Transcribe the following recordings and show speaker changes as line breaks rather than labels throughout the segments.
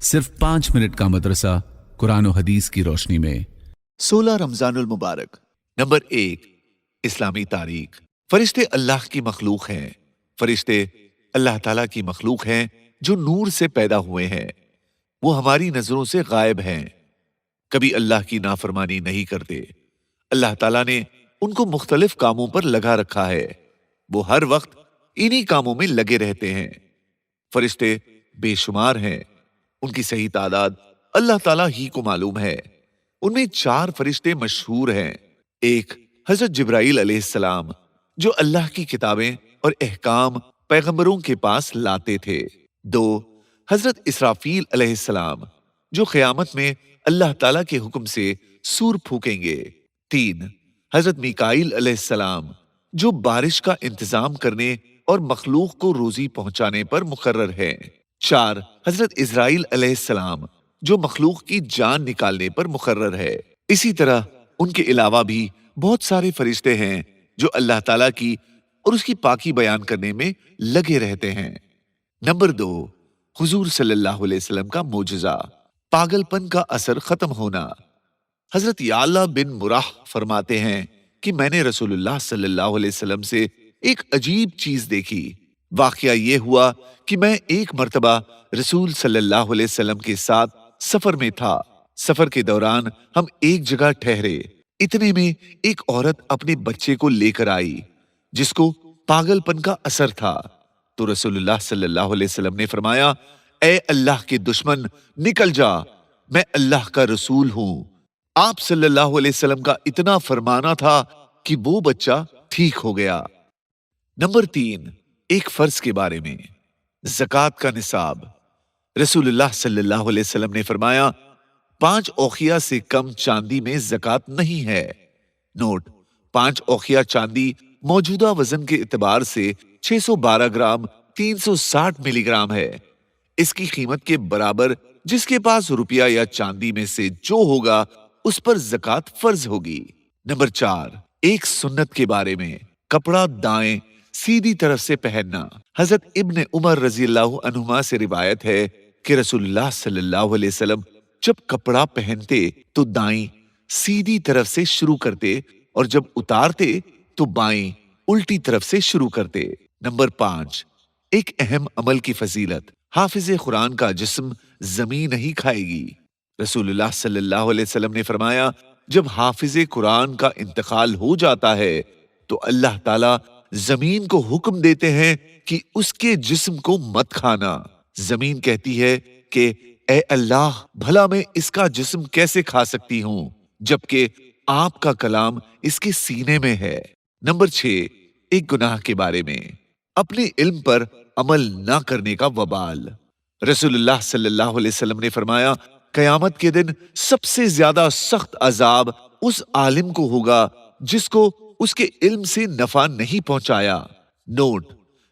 सिर्फ 5 मिनट का मदरसा कुरान और हदीस की रोशनी में।
16 रमजानुल मुबारक। नंबर 1, इस्लामी तारीख। फरिश्ते अल्लाह की मखलूक हैं। फरिश्ते अल्लाह ताला की मखलूक हैं जो नूर से पैदा हुए हैं। वो हमारी नजरों से गायब हैं, कभी अल्लाह की नाफरमानी नहीं करते। अल्लाह ताला ने उनको मुख्तलिफ कामों पर लगा रखा है। वो हर वक्त इन्हीं कामों में लगे रहते हैं। फरिश्ते बेशुमार हैं, उनकी सही तादाद अल्लाह ताला ही को मालूम है। उनमें 4 फरिश्ते मशहूर हैं। एक हजरत जिब्राइल अलैहिस्सलाम, जो अल्लाह की किताबें और अहकाम पैगंबरों के पास लाते थे। 2 हजरत इसराफील अलैहिस्सलाम, जो क़यामत में अल्लाह ताला के हुक्म से सूर फूकेंगे। 3 हजरत मीकाईल अलैहिस्सलाम, जो बारिश का इंतजाम करने और मखलूक को रोजी पहुंचाने पर मुकर्रर है। 4 हजरत इजराइल अलैहिस्सलाम, जो मखलूक की जान निकालने पर मुकर्रर है। इसी तरह उनके अलावा भी बहुत सारे फरिश्ते हैं जो अल्लाह ताला की और उसकी पाकी बयान करने में लगे रहते हैं। नंबर 2, हुजूर सल्लल्लाहु अलैहि वसल्लम का मोजज़ा, पागलपन का असर खत्म होना। हजरत याला बिन मुराह फरमाते हैं कि मैंने रसूलुल्लाह सल्लल्लाहु अलैहि वसल्लम से एक अजीब चीज देखी। वाकया ये हुआ कि मैं एक मर्तबा रसूल सल्लल्लाहु अलैहि वसल्लम के साथ सफर में था। सफर के दौरान हम एक जगह ठहरे। इतने में एक औरत अपने बच्चे को लेकर आई जिसको पागलपन का असर था। तो रसूलुल्लाह सल्लल्लाहु अलैहि वसल्लम ने फरमाया, ए अल्लाह के दुश्मन, निकल जा, मैं अल्लाह का रसूल हूं। आप सल्लल्लाहु अलैहि वसल्लम का इतना फरमाना था कि वो बच्चा ठीक हो गया। नंबर 3, एक फर्ज के बारे में, ज़कात का निसाब। रसूलुल्लाह सल्लल्लाहु अलैहि वसल्लम ने फरमाया, 5 औखिया से कम चांदी में ज़कात नहीं है। नोट: 5 औखिया चांदी मौजूदा वजन के एतबार से 612 ग्राम 360 मिलीग्राम है। इसकी कीमत के बराबर जिसके पास रुपया या चांदी में से जो होगा उस पर ज़कात फर्ज होगी। नंबर 4, एक सुन्नत के बारे में, कपड़ा दाएं सीधी तरफ से पहनना। हजरत इब्न उमर रज़ियल्लाहु अन्हुमा से रिवायत है कि रसूलुल्लाह सल्लल्लाहु अलैहि वसल्लम जब कपड़ा पहनते तो दाईं सीधी तरफ से शुरू करते और जब उतारते तो बाईं उल्टी तरफ से शुरू करते। नंबर 5, एक अहम अमल की फजीलत, हाफिज कुरान का जिस्म जमीन नहीं खाएगी। रसूलुल्लाह सल्लल्लाहु अलैहि वसल्लम ने फरमाया, जब हाफिज कुरान का इंतकाल हो जाता है तो अल्लाह ताला जमीन को हुक्म देते हैं कि उसके जिस्म को मत खाना। जमीन कहती है कि ए अल्लाह, भला मैं इसका जिस्म कैसे खा सकती हूं जबकि आपका कलाम इसके सीने में है। नंबर 6, एक गुनाह के बारे में, अपने इल्म पर अमल ना करने का वबाल। रसूलुल्लाह सल्लल्लाहु अलैहि वसल्लम ने फरमाया, कयामत के दिन सबसे ज्यादा सख्त अजाब उस आलिम को होगा जिसको उसके इल्म से नफा नहीं पहुंचाया। नोट: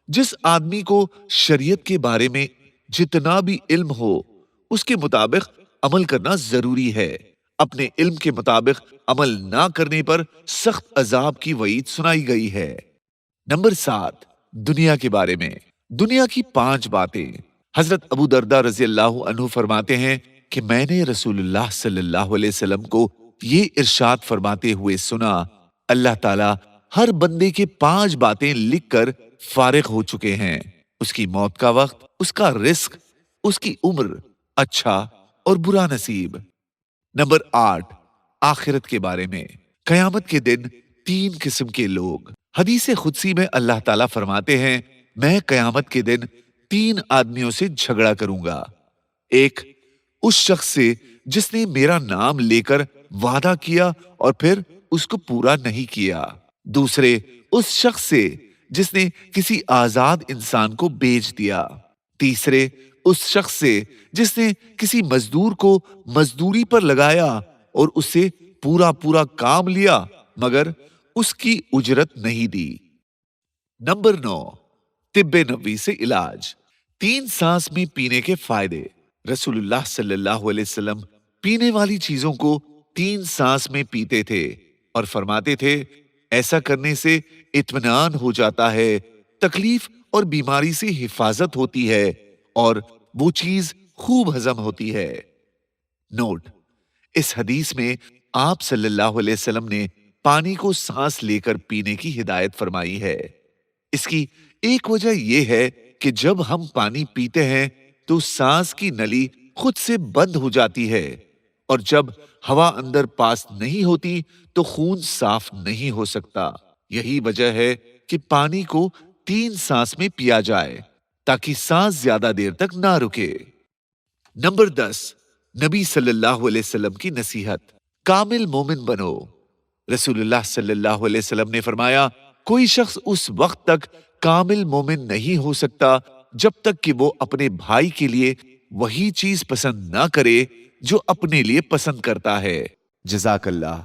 जिस आदमी को शरीयत के बारे में जितना भी इल्म हो उसके मुताबिक अमल करना जरूरी है। अपने इल्म के मुताबिक अमल ना करने पर सख्त अजाब की वईद सुनाई गई है। नंबर 7, दुनिया के बारे में, दुनिया की 5 बातें। हजरत अबू दरदा रज़ियल्लाहु अन्हु फरमाते हैं कि मैंने रसूलुल्लाह सल्लल्लाहु अलैहि वसल्लम को ये इरशाद फरमाते हुए सुना, अल्लाह ताला हर बंदे के 5 बातें लिखकर फारिग हो चुके हैं, उसकी मौत का वक्त, उसका रिस्क, उसकी उम्र, अच्छा और बुरा नसीब। नंबर 8, आखिरत के बारे में, कयामत के दिन 3 किस्म के लोग। हदीस खुदसी में अल्लाह ताला फरमाते हैं, मैं कयामत के दिन 3 आदमियों से झगड़ा करूंगा। एक, उस शख्स से जिसने मेरा नाम लेकर वादा किया और फिर उसको पूरा नहीं किया। दूसरे, उस शख्स से जिसने किसी आजाद इंसान को बेच दिया। तीसरे, उस शख्स से जिसने किसी मजदूर को मजदूरी पर लगाया और उससे पूरा पूरा काम लिया मगर उसकी उजरत नहीं दी। नंबर 9, तिब्बे नबवी से इलाज, 3 सांस में पीने के फायदे। रसूलुल्लाह सल्लल्लाहु अलैहि वसल्लम पीने वाली चीजों को 3 सांस में पीते थे और फरमाते थे, ऐसा करने से इत्मीनान हो जाता है, तकलीफ और बीमारी से हिफाजत होती है और वो चीज खूब हजम होती है। नोट, इस हदीस में आप सल्लल्लाहु अलैहि वसल्लम ने पानी को सांस लेकर पीने की हिदायत फरमाई है। इसकी एक वजह यह है कि जब हम पानी पीते हैं तो सांस की नली खुद से बंद हो जाती है, और जब हवा अंदर पास नहीं होती तो खून साफ नहीं हो सकता। यही वजह है कि पानी को 3 सांस में पिया जाए ताकि सांस ज्यादा देर तक ना रुके। नंबर 10, नबी सल्लल्लाहु अलैहि वसल्लम की नसीहत, कामिल मोमिन बनो। रसूलुल्लाह सल्लल्लाहु अलैहि वसल्लम ने फरमाया, कोई शख्स उस वक्त तक कामिल मोमिन नहीं हो सकता जब तक कि वो अपने भाई के लिए वही चीज पसंद ना करे जो अपने लिए पसंद करता है। जज़ाकल्लाह।